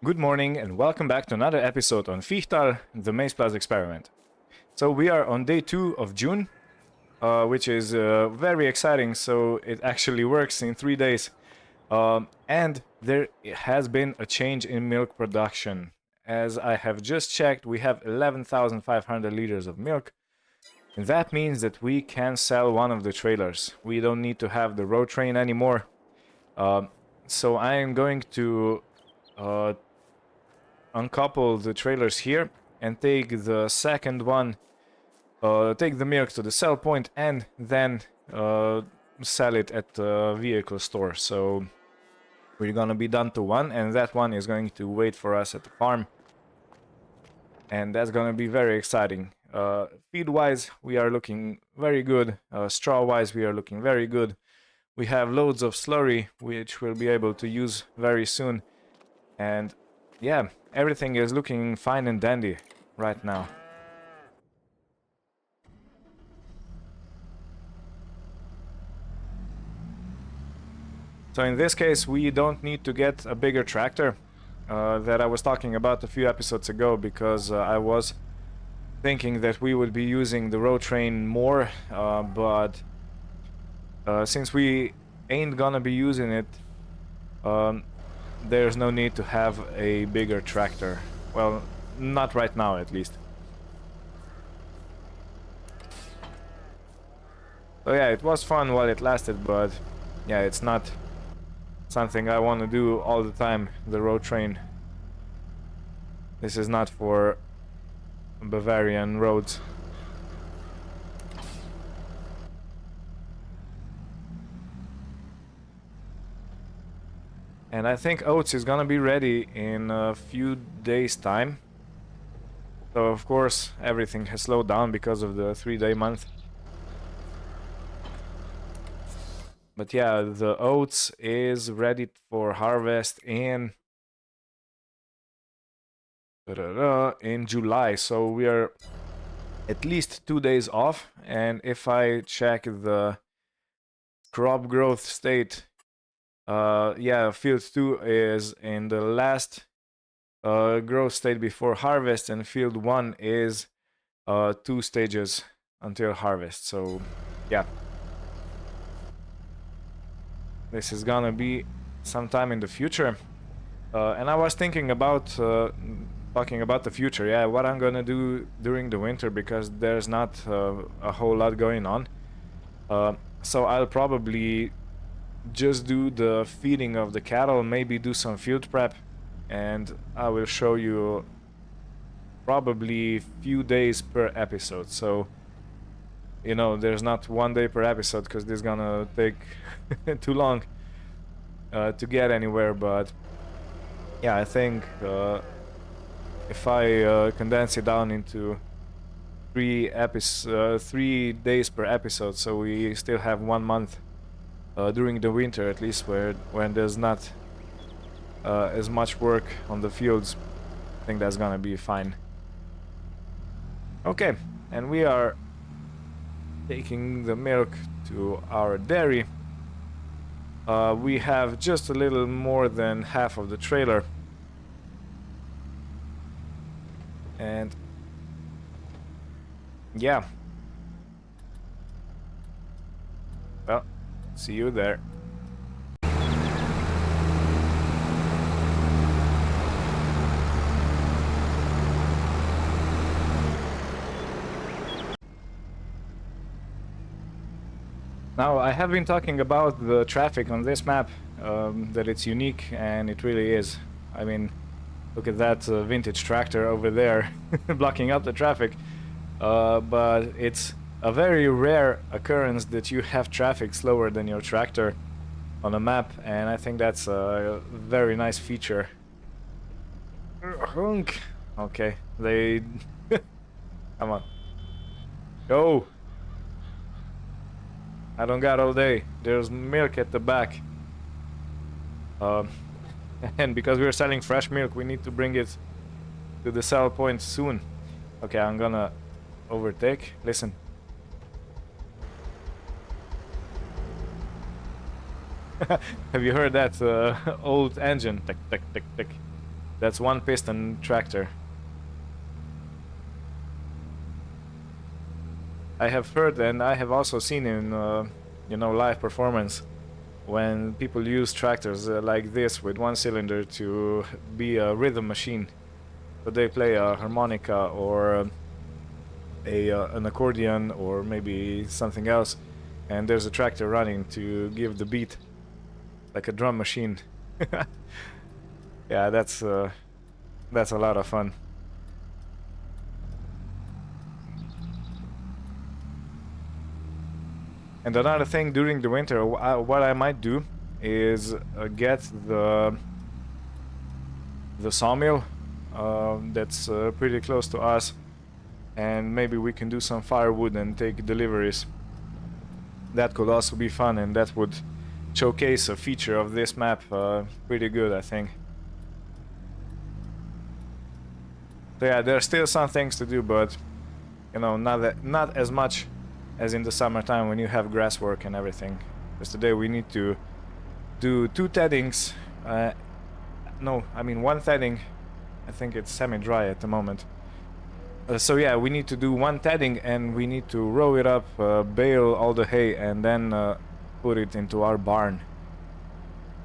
Good morning and welcome back to another episode on Fichthal MaizePlus Experiment. So we are on day 2 of June, which is very exciting, so it actually works in 3 days. And there has been a change in milk production. As I have just checked, we have 11,500 liters of milk, and that means that we can sell one of the trailers. We don't need to have the road train anymore. So I am going to uncouple the trailers here and take the second one, take the milk to the sell point and then sell it at the vehicle store. So we're gonna be done to one, and that one is going to wait for us at the farm, and that's gonna be very exciting. Feed wise we are looking very good, straw wise we are looking very good. We have loads of slurry which we'll be able to use very soon, and yeah, everything is looking fine and dandy right now. So in this case, we don't need to get a bigger tractor that I was talking about a few episodes ago, because I was thinking that we would be using the road train more, but since we ain't gonna be using it, there's no need to have a bigger tractor. Well, not right now at least. So yeah, it was fun while it lasted, but yeah, it's not something I want to do all the time, the road train. This is not for Bavarian roads. And I think oats is gonna be ready in a few days time. So of course everything has slowed down because of the 3-day month. But yeah, the oats is ready for harvest in July, so we are at least 2 days off. And if I check the crop growth state, yeah, field 2 is in the last growth state before harvest, and field 1 is 2 stages until harvest. So yeah, this is gonna be sometime in the future. And I was thinking about talking about the future, yeah, what I'm gonna do during the winter, because there's not a whole lot going on. So I'll probably just do the feeding of the cattle, maybe do some field prep, and I will show you probably few days per episode. So you know, there's not 1 day per episode, because this is gonna take too long to get anywhere. But yeah, I think if I condense it down into 3 days per episode, so we still have 1 month during the winter at least, when there's not as much work on the fields. I think that's gonna be fine. Okay, and we are taking the milk to our dairy. We have just a little more than half of the trailer, and yeah, well, see you there. Now, I have been talking about the traffic on this map, that it's unique, and it really is. I mean, look at that vintage tractor over there blocking up the traffic. But it's a very rare occurrence that you have traffic slower than your tractor on a map, and I think that's a very nice feature. Hunk. Okay, they... Come on. Go! I don't got all day. There's milk at the back. And because we're selling fresh milk, we need to bring it to the sell point soon. Okay, I'm gonna overtake. Listen. Have you heard that old engine? Tick, tick, tick, tick. That's one piston tractor. I have heard and I have also seen in you know, live performance when people use tractors like this with one cylinder to be a rhythm machine. So they play a harmonica or an accordion or maybe something else, and there's a tractor running to give the beat like a drum machine. Yeah, that's a lot of fun. And another thing during the winter, what I might do is get the sawmill that's pretty close to us, and maybe we can do some firewood and take deliveries. That could also be fun, and that would showcase a feature of this map pretty good, I think. So yeah, there are still some things to do, but you know, not as much as in the summertime when you have grass work and everything. Because today we need to do 2 teddings. No, I mean 1 tedding. I think it's semi-dry at the moment. So yeah, we need to do 1 tedding and we need to row it up, bale all the hay, and then put it into our barn.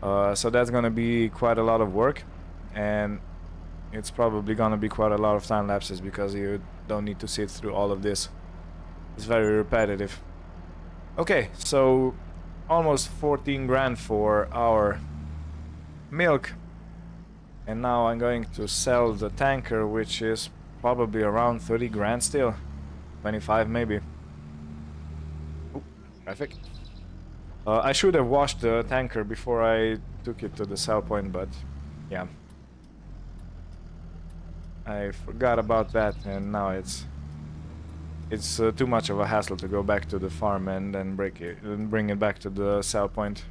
So that's gonna be quite a lot of work, and it's probably gonna be quite a lot of time lapses because you don't need to sit through all of this. It's very repetitive. Okay, so almost 14 grand for our milk. And now I'm going to sell the tanker, which is probably around 30 grand still. 25 maybe. Ooh, traffic. I should have washed the tanker before I took it to the sell point, but yeah. I forgot about that, and now it's too much of a hassle to go back to the farm and then bring it back to the sell point.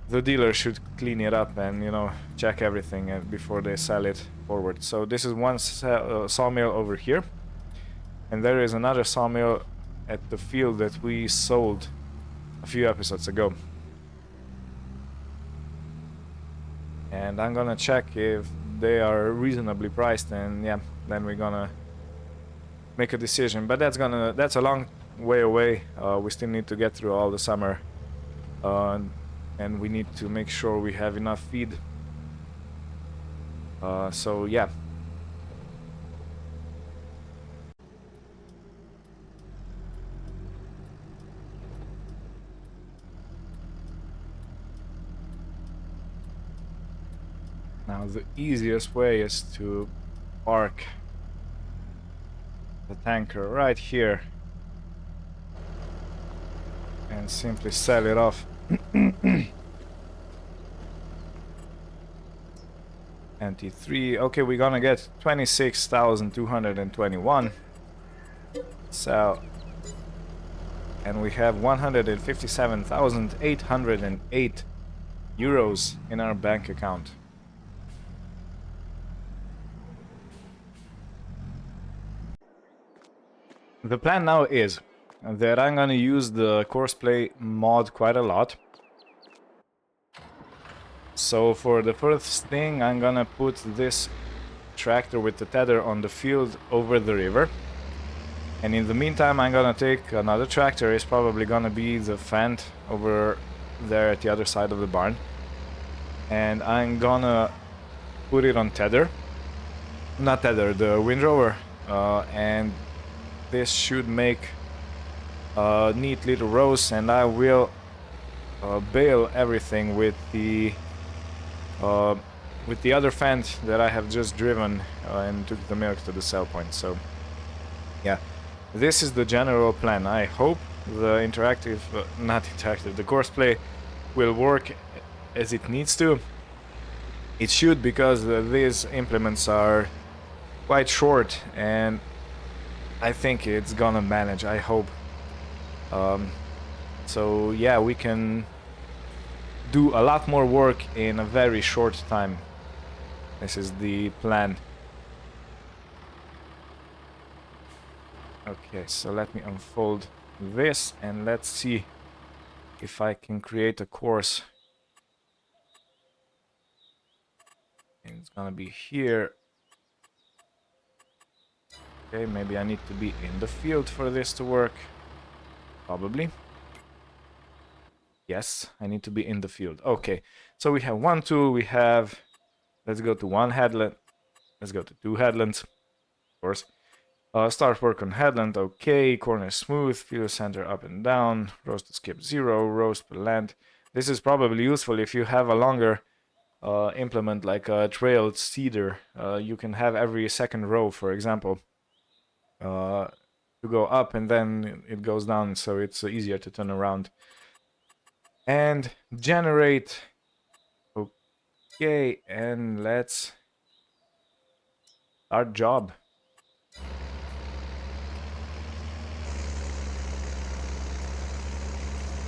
The dealer should clean it up and, you know, check everything before they sell it forward. So this is one sawmill over here, and there is another sawmill at the field that we sold a few episodes ago. And I'm gonna check if they are reasonably priced, and yeah, then we're gonna make a decision. But that's a long way away. We still need to get through all the summer, and we need to make sure we have enough feed. So yeah. Now the easiest way is to park the tanker right here and simply sell it off. NT3. Okay, we're gonna get 26,221. Sell. And we have 157,808 euros in our bank account. The plan now is that I'm gonna use the Courseplay mod quite a lot. So for the first thing, I'm gonna put this tractor with the tether on the field over the river. And in the meantime, I'm gonna take another tractor. It's probably gonna be the Fendt over there at the other side of the barn. And I'm gonna put it on tether. Not tether, the windrower. And this should make neat little rows, and I will bale everything with the other Fendt that I have just driven and took the milk to the sell point. So yeah, this is the general plan. I hope the the Courseplay will work as it needs to. It should, because these implements are quite short, and I think it's gonna manage, I hope. So yeah, we can do a lot more work in a very short time. This is the plan. Okay, so let me unfold this and let's see if I can create a course. it's gonna be here. Okay, maybe I need to be in the field for this to work. Probably. Yes, I need to be in the field. Okay, so we have one tool, we have... Let's go to one headland. Let's go to two headlands, of course. Start work on headland, okay. Corner smooth, field center up and down. Rows to skip 0, rows per land. This is probably useful if you have a longer implement like a trailed seeder. You can have every second row, for example, to go up and then it goes down, so it's easier to turn around. And generate. Okay, and let's start job.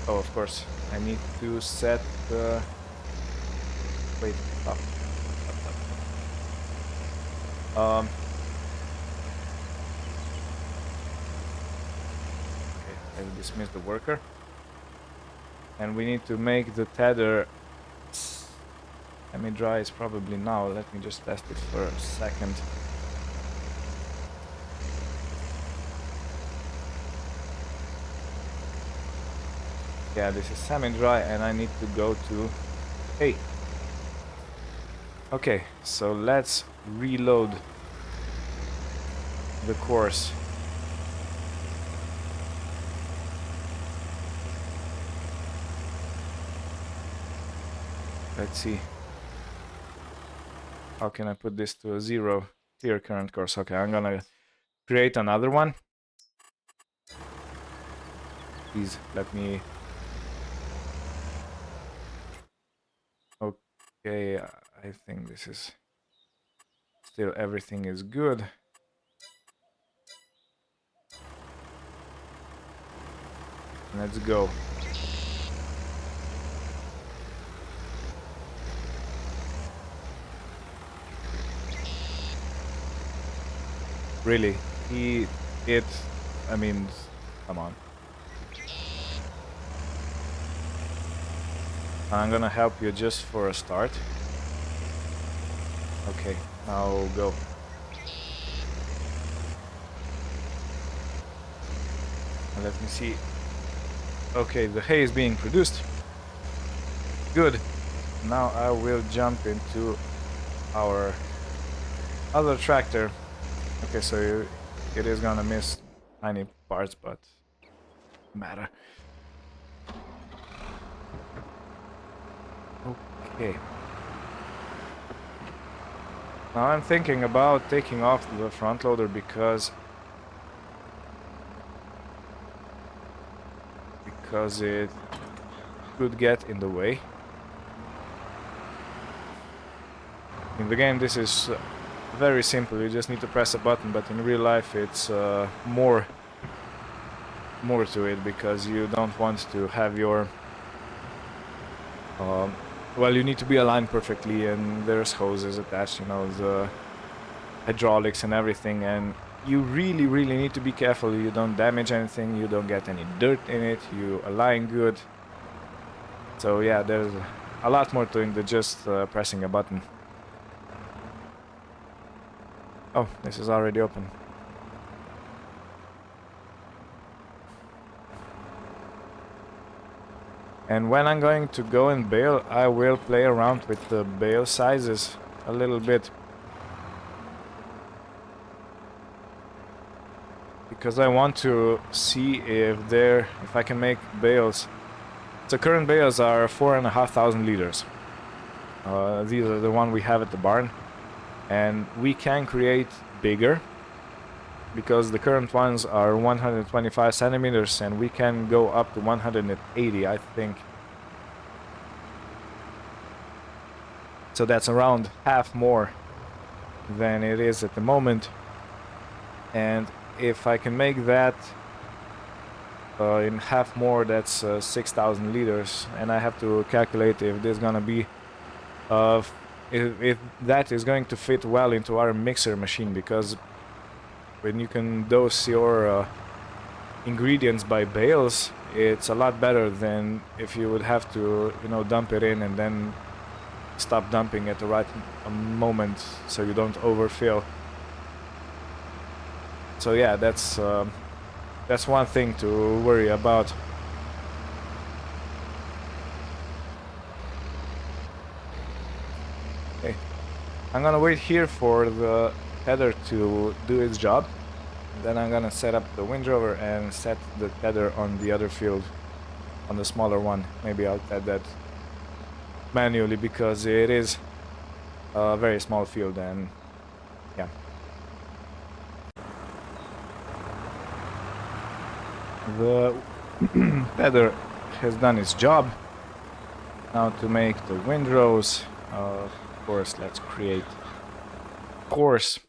Oh, of course, I need to set the... Wait, up. Okay, I'll dismiss the worker. And we need to make the tether semi-dry is probably now. Let me just test it for a second. Yeah, this is semi-dry and I need to go to... Hey! Okay, so let's reload the course. Let's see. How can I put this to a 0? Clear current course. Okay, I'm gonna create another one. Please let me... Okay, I think this is... Still everything is good. Let's go. Really? I mean, come on. I'm gonna help you just for a start. Okay, now go. And let me see. Okay, the hay is being produced. Good. Now I will jump into our other tractor. Okay, so it is gonna miss tiny parts, but matter. Okay. Now I'm thinking about taking off the front loader because it could get in the way. In the game this is very simple, you just need to press a button, but in real life it's more to it, because you don't want to have your well, you need to be aligned perfectly, and there's hoses attached, you know, the hydraulics and everything, and you really need to be careful you don't damage anything, you don't get any dirt in it, you align good. So yeah, there's a lot more to it than just pressing a button. Oh, this is already open. And when I'm going to go and bale, I will play around with the bale sizes a little bit. Because I want to see if I can make bales. So current bales are 4,500 liters. These are the one we have at the barn. And we can create bigger, because the current ones are 125 centimeters and we can go up to 180, I think. So that's around half more than it is at the moment. And if I can make that in half more, that's 6,000 liters, and I have to calculate if there's gonna be if that is going to fit well into our mixer machine, because when you can dose your ingredients by bales, it's a lot better than if you would have to, you know, dump it in and then stop dumping at the right moment so you don't overfill. So yeah, that's one thing to worry about. Okay, I'm gonna wait here for the tether to do its job. Then I'm gonna set up the windrower and set the tether on the other field, on the smaller one. Maybe I'll add that manually because it is a very small field, and yeah. The tether has done its job. Now to make the windrows, of course, let's create course.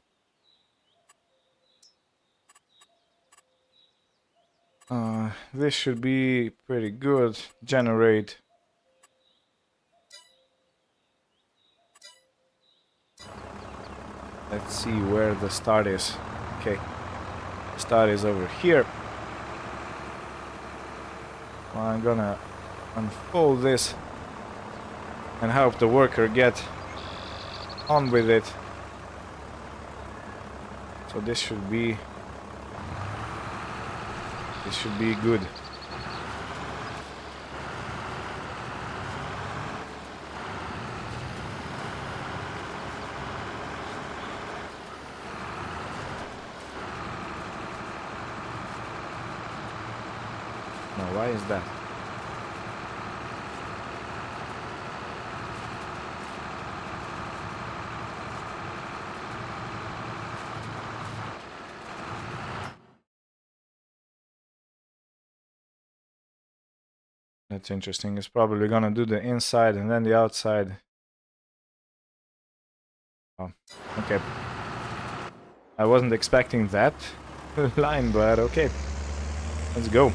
This should be pretty good. Generate. Let's see where the start is. Okay, start is over here. Well, I'm gonna unfold this and help the worker get on with it. So this should be good. Now, why is that? That's interesting. It's probably gonna do the inside and then the outside. Oh, okay. I wasn't expecting that line, but okay. Let's go.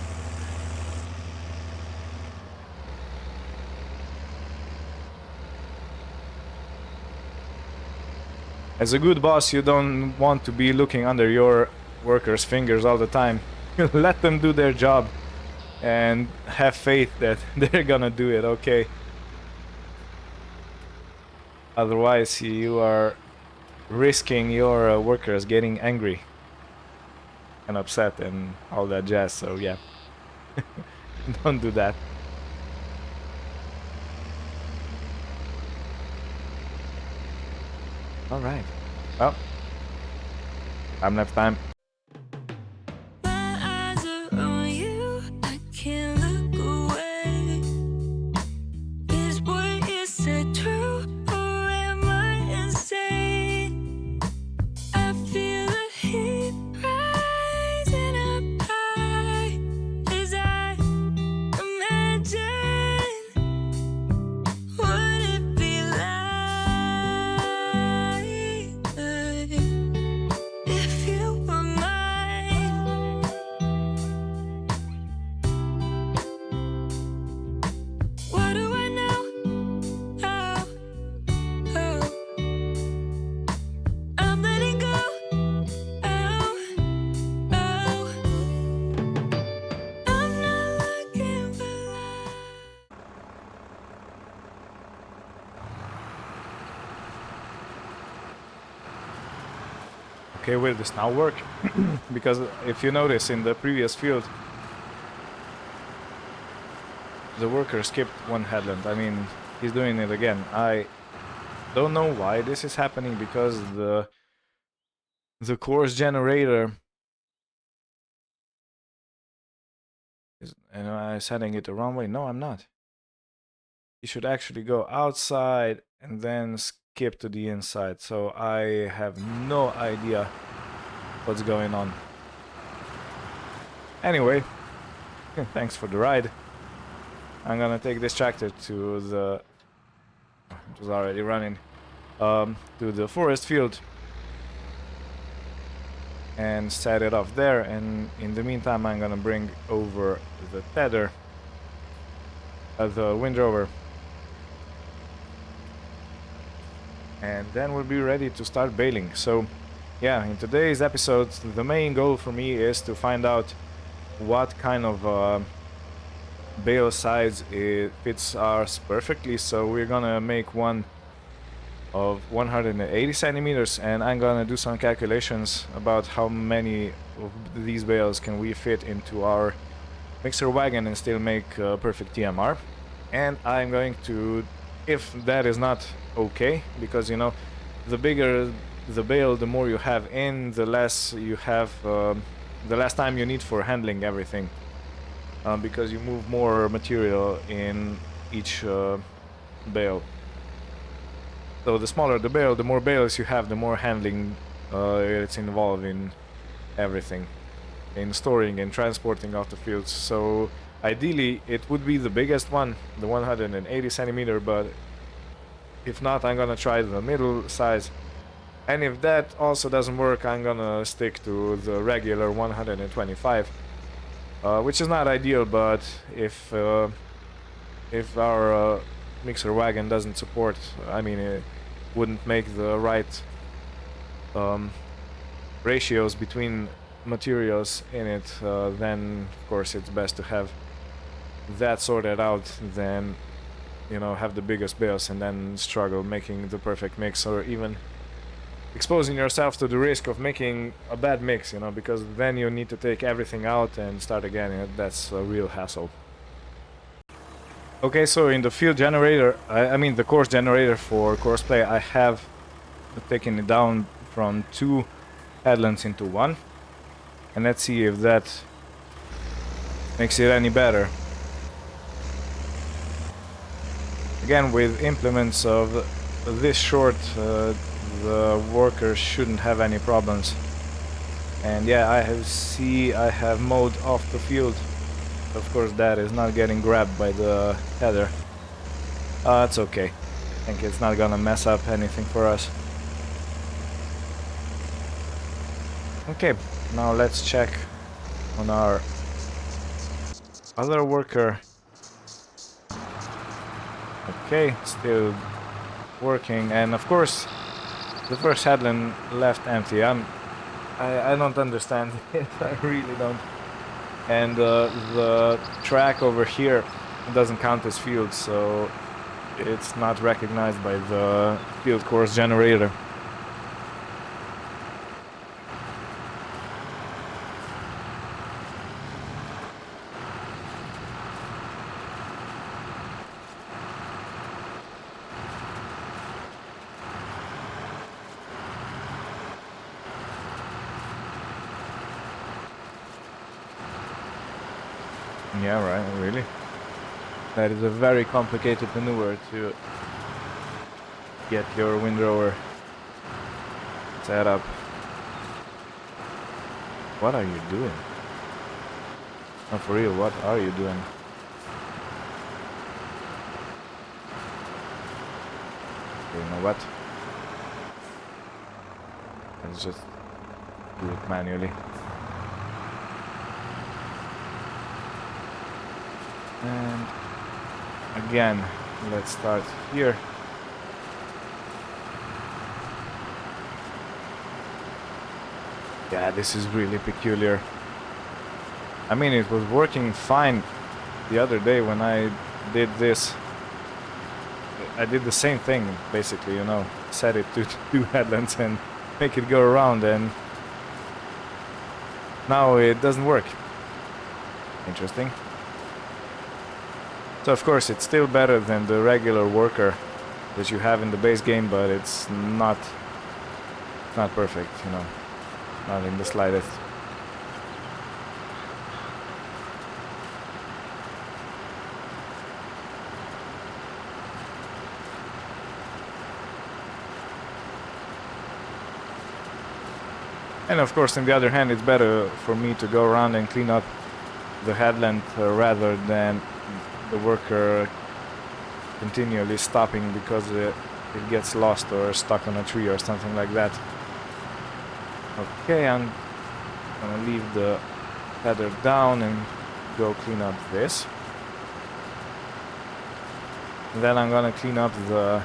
As a good boss, you don't want to be looking under your workers' fingers all the time. Let them do their job and have faith that they're gonna do it okay. Otherwise, you are risking your workers getting angry and upset and all that jazz, so yeah. Don't do that. Alright. Well, I'm left time. Okay, will this now work? Because if you notice in the previous field, the worker skipped one headland. I mean, he's doing it again. I don't know why this is happening, because the course generator is, and I'm setting it the wrong way. No, I'm not. You should actually go outside and then skip to the inside. So I have no idea what's going on. Anyway, thanks for the ride. I'm gonna take this tractor to the... it was already running. To the forest field and set it off there, and in the meantime I'm gonna bring over the tether, the windrower, and then we'll be ready to start baling. So yeah, in today's episode the main goal for me is to find out what kind of bale size it fits ours perfectly. So we're gonna make one of 180 centimeters, and I'm gonna do some calculations about how many of these bales can we fit into our mixer wagon and still make perfect TMR. And I'm going to, if that is not okay, because you know, the bigger the bale, the more you have in, the less you have, the less time you need for handling everything, because you move more material in each bale. So the smaller the bale, the more bales you have, the more handling it's involved in everything, in storing and transporting off the fields. So ideally it would be the biggest one, the 180 centimeter, but if not, I'm gonna try the middle size. And if that also doesn't work, I'm gonna stick to the regular 125, which is not ideal, but if our mixer wagon doesn't support, I mean, it wouldn't make the right ratios between materials in it, then of course it's best to have that sorted out than, you know, have the biggest bales and then struggle making the perfect mix, or even exposing yourself to the risk of making a bad mix, you know, because then you need to take everything out and start again, and that's a real hassle. Okay, so in the field generator, I mean the course generator for course play, I have taken it down from 2 headlands into 1, and let's see if that makes it any better. Again, with implements of this short, the workers shouldn't have any problems. And yeah, I have mowed off the field. Of course, that is not getting grabbed by the header. It's okay. I think it's not gonna mess up anything for us. Okay, now let's check on our other worker. Okay, still working, and of course the first headland left empty. I don't understand it. I really don't. And the track over here doesn't count as field, so it's not recognized by the field course generator. Yeah, right, really. That is a very complicated maneuver to get your windrower set up. What are you doing? No, for real, what are you doing? Okay, you know what? Let's just do it manually. And again, let's start here. Yeah, this is really peculiar. I mean, it was working fine the other day when I did this. I did the same thing, basically, you know, set it to 2 headlands and make it go around, and now it doesn't work. Interesting. So of course it's still better than the regular worker that you have in the base game, but it's not perfect, you know, not in the slightest. And of course, on the other hand, it's better for me to go around and clean up the headland rather than the worker continually stopping because it gets lost or stuck on a tree or something like that. Okay, I'm gonna leave the header down and go clean up this. And then I'm gonna clean up the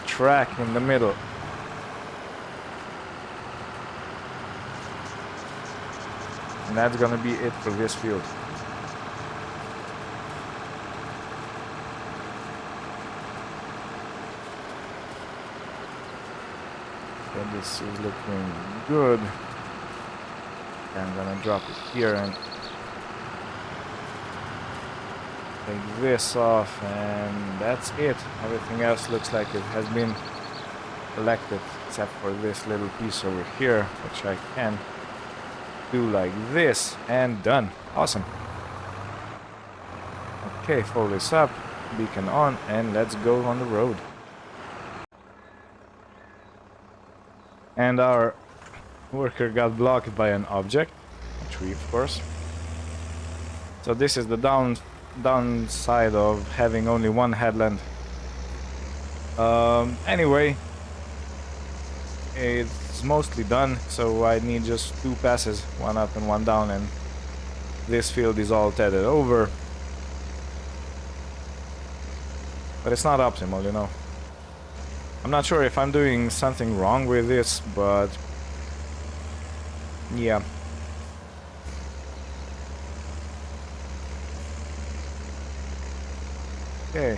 track in the middle. And that's gonna be it for this field. Okay, this is looking good. I'm gonna drop it here and take this off, and that's it. Everything else looks like it has been collected, except for this little piece over here, which I can do like this, and done. Awesome. Okay, fold this up, beacon on, and let's go on the road. And our worker got blocked by an object, a tree of course. So this is the downside of having only one headland. Anyway, it's mostly done, so I need just 2 passes, one up and one down, and this field is all tethered over. But it's not optimal, you know. I'm not sure if I'm doing something wrong with this, but yeah. Okay.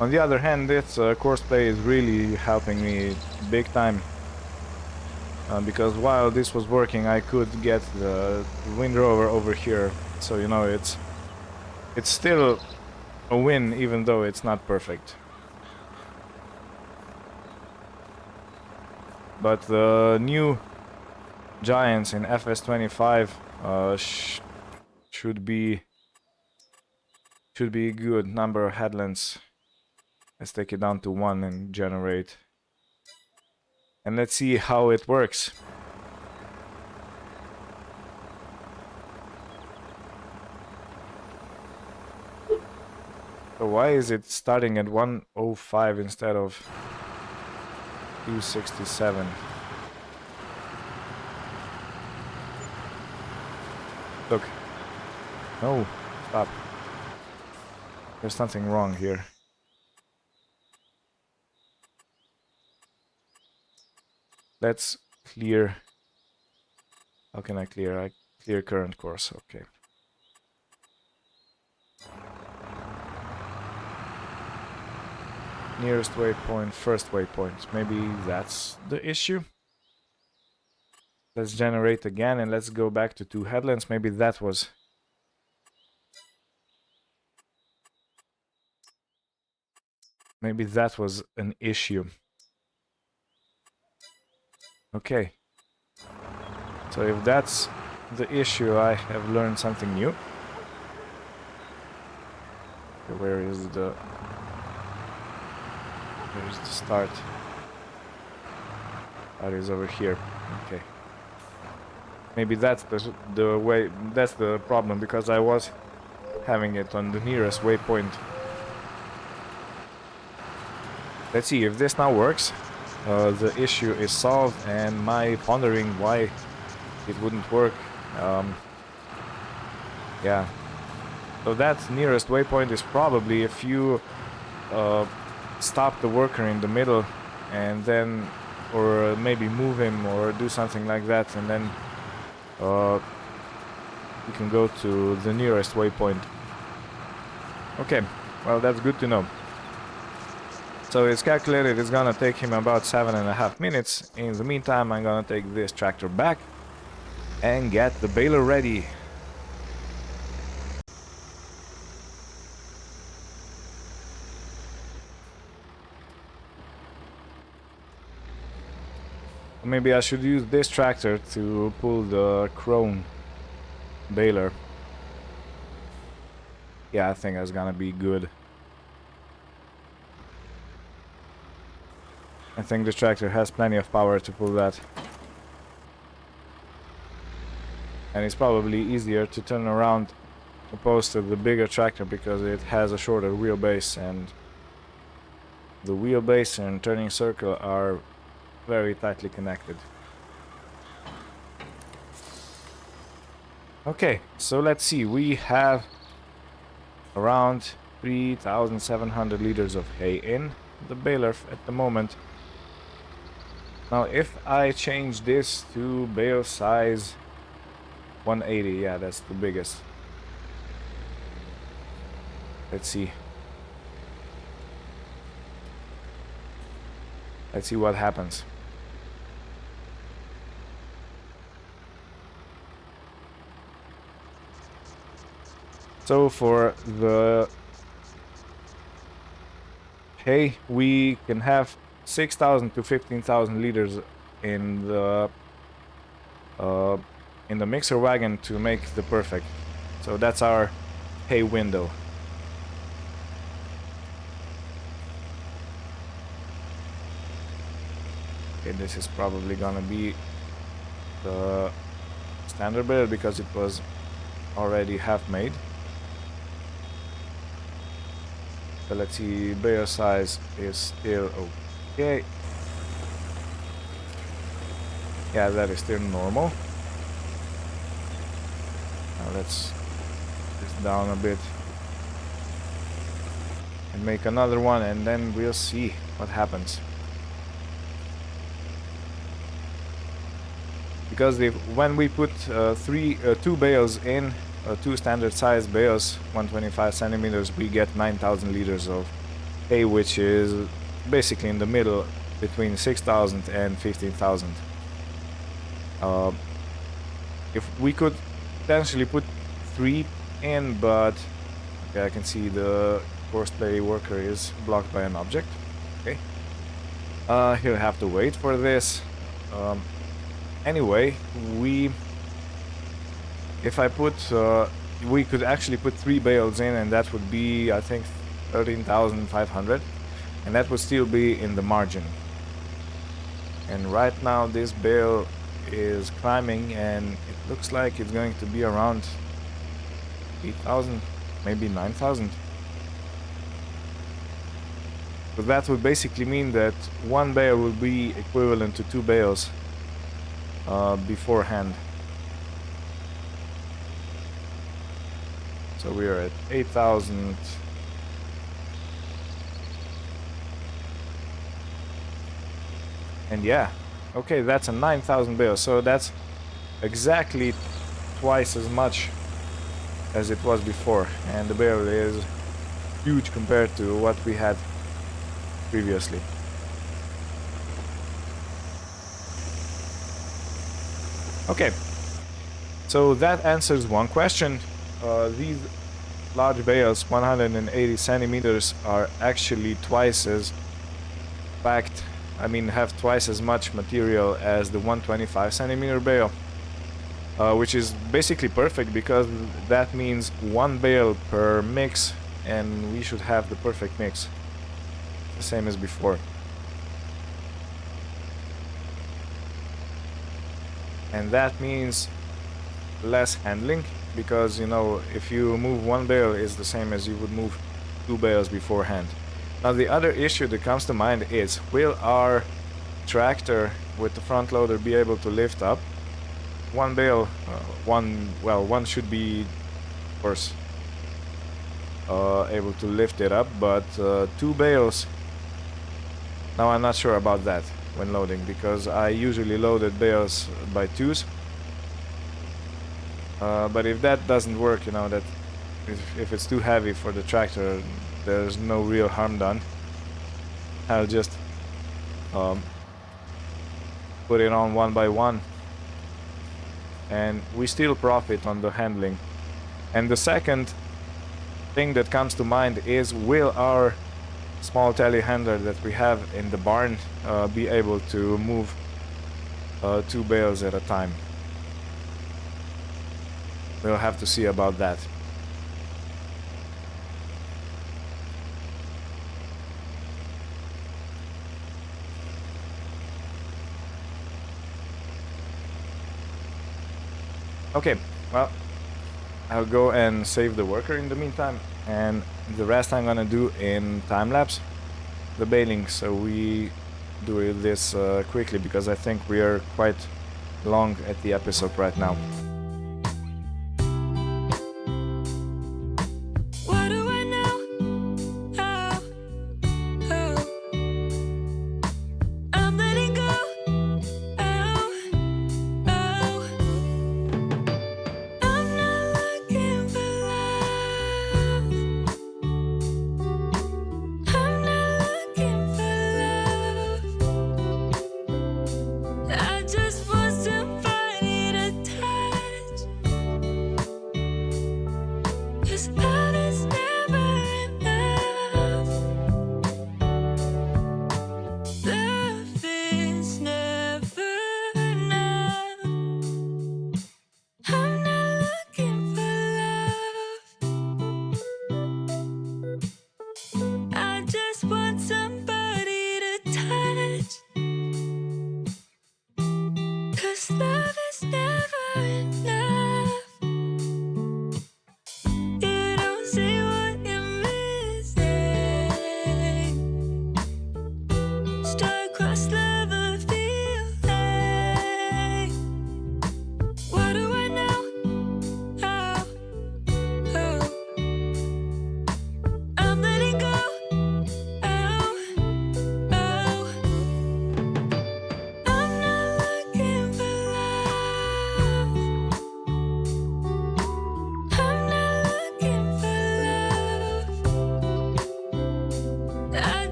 On the other hand, this course play is really helping me big time. Because while this was working, I could get the Wind Rover over here. So, you know, it's still a win, even though it's not perfect. But the new Giants in FS25 should be a good number of headlands. Let's take it down to 1 and generate. And let's see how it works. So why is it starting at 105 instead of 267? Look. No, stop. There's something wrong here. Let's clear. How can I clear? I clear current course. Okay. Nearest waypoint, first waypoint. Maybe that's the issue. Let's generate again and let's go back to 2 headlands. Maybe that was... Maybe that was an issue. Okay. So if that's the issue, I have learned something new. Okay, where is the... Where's the start? That is over here. Okay. Maybe that's the way, that's the problem, because I was having it on the nearest waypoint. Let's see if this now works. The issue is solved, and my pondering why it wouldn't work. Yeah. So that nearest waypoint is probably if you stop the worker in the middle and then, or maybe move him or do something like that, and then you can go to the nearest waypoint. Okay, well, that's good to know. So it's calculated it's gonna take him about 7.5 minutes. In the meantime, I'm gonna take this tractor back and get the baler ready. Maybe I should use this tractor to pull the chrome baler. Yeah, I think that's gonna be good. I think this tractor has plenty of power to pull that. And it's probably easier to turn around opposed to the bigger tractor because it has a shorter wheelbase, and the wheelbase and turning circle are very tightly connected. Okay, so let's see, we have around 3,700 liters of hay in the baler at the moment. Now if I change this to bale size 180, yeah, that's the biggest. Let's see. Let's see what happens. So for the hay, we can have 6,000 to 15,000 liters in the mixer wagon to make the perfect. So that's our hay window. Okay, this is probably gonna be the standard bale because it was already half made. So let's see, bale size is still okay. Yeah, that is still normal. Now let's this down a bit and make another one, and then we'll see what happens. Because when we put two bales in, two standard size bales, 125 centimeters, we get 9,000 liters of hay, which is basically in the middle between 6,000 and 15,000. If we could potentially put 3 in, but okay, I can see the horseplay worker is blocked by an object. Okay, he'll have to wait for this. Anyway, if I put, we could actually put 3 bales in, and that would be, I think, 13,500, and that would still be in the margin. And right now this bale is climbing, and it looks like it's going to be around 8,000, maybe 9,000. So that would basically mean that 1 bale would be equivalent to 2 bales beforehand. So we are at 8,000. And yeah, okay, that's a 9,000 bales. So that's exactly twice as much as it was before. And the bale is huge compared to what we had previously. Okay, so that answers one question. These large bales, 180 centimeters, are actually twice as packed. I mean, have twice as much material as the 125 centimeter bale, which is basically perfect because that means 1 bale per mix, and we should have the perfect mix, the same as before. And that means less handling, because, you know, if you move 1 bale, it's the same as you would move 2 bales beforehand. Now the other issue that comes to mind is, will our tractor with the front loader be able to lift up 1 bale? One should be, of course, able to lift it up, but 2 bales, now I'm not sure about that when loading, because I usually loaded bales by 2s. But if that doesn't work, you know, that if it's too heavy for the tractor, there's no real harm done. I'll just put it on 1 by 1, and we still profit on the handling. And the second thing that comes to mind is, will our small telehandler that we have in the barn be able to move 2 bales at a time? We'll have to see about that. Okay, well, I'll go and save the worker in the meantime, and the rest I'm gonna do in time-lapse, the baling. So we do this quickly, because I think we are quite long at the episode right now.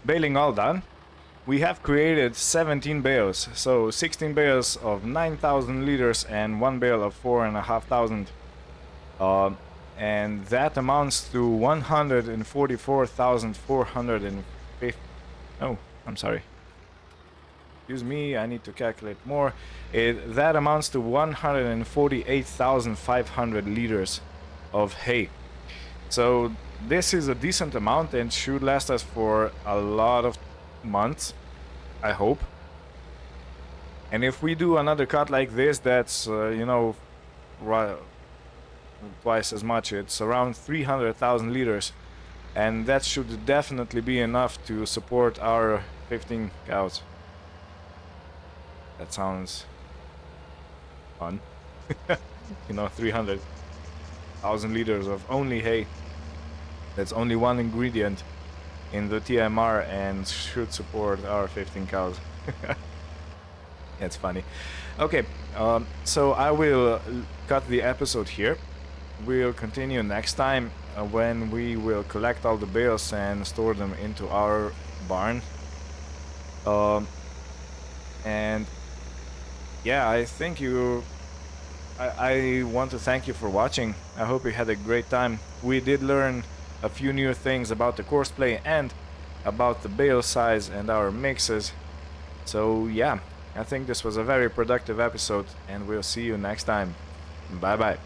baling all done, we have created 17 bales. So 16 bales of 9,000 liters and 1 bale of 4,500. And that amounts to 144,450. Oh, I'm sorry. Excuse me, I need to calculate more. That amounts to 148,500 liters of hay. So this is a decent amount and should last us for a lot of months, I hope. And if we do another cut like this, that's you know, twice as much. It's around 300,000 liters, and that should definitely be enough to support our 15 cows. That sounds fun. You know, 300,000 liters of only hay. That's only one ingredient in the TMR and should support our 15 cows. That's funny. Okay, so I will cut the episode here. We'll continue next time when we will collect all the bales and store them into our barn. And yeah, I want to thank you for watching. I hope you had a great time. We did learn a few new things about the courseplay and about the bale size and our mixes. So yeah, I think this was a very productive episode, and we'll see you next time. Bye bye.